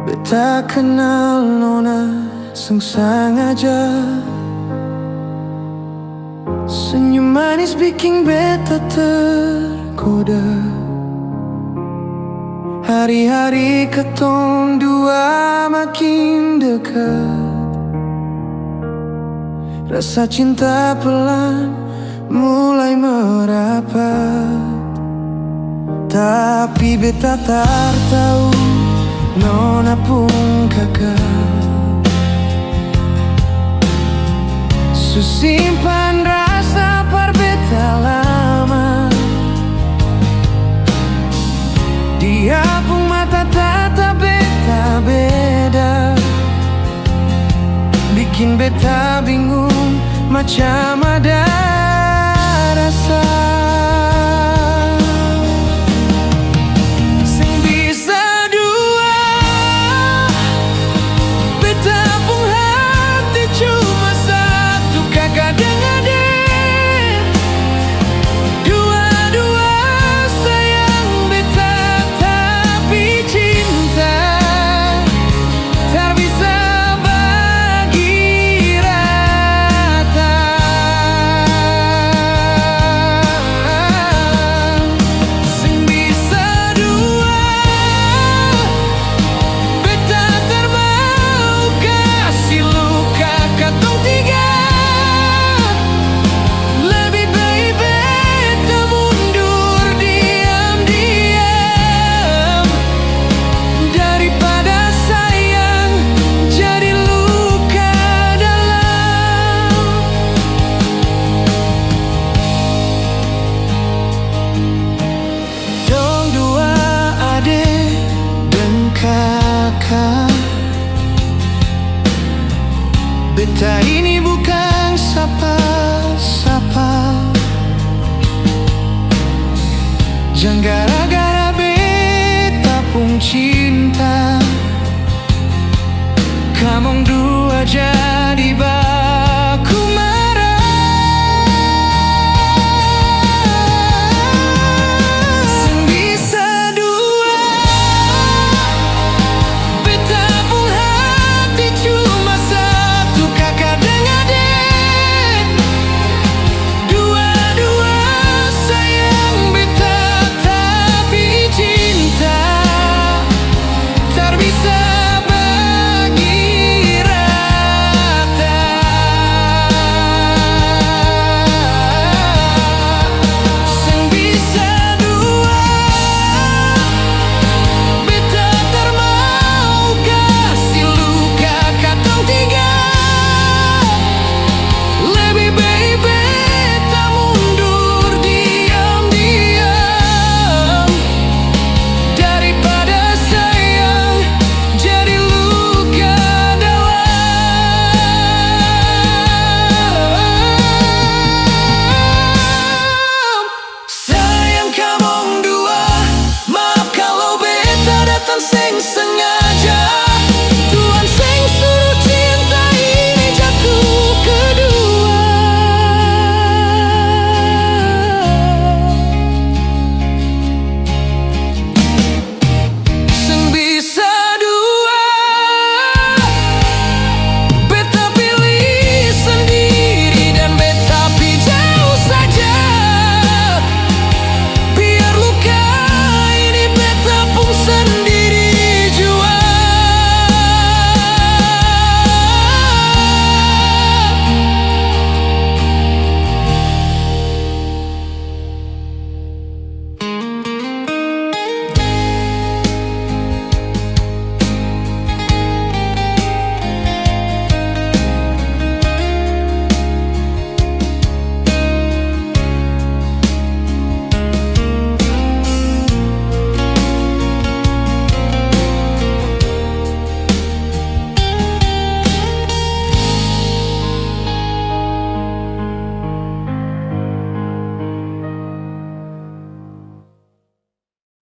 Beta kenal nona sengaja. Senyum manis bikin beta tergoda. Hari-hari ketong dua makin dekat. Rasa cinta pelan mulai merapat. Tapi beta tak tahu nona pun kakak susimpan rasa perbeta lama. Dia pun mata tata beta beda, bikin beta bingung macam ada rasa. Beta ini bukan siapa-siapa. Jangan gara-gara beta pun cinta, kamu dua aja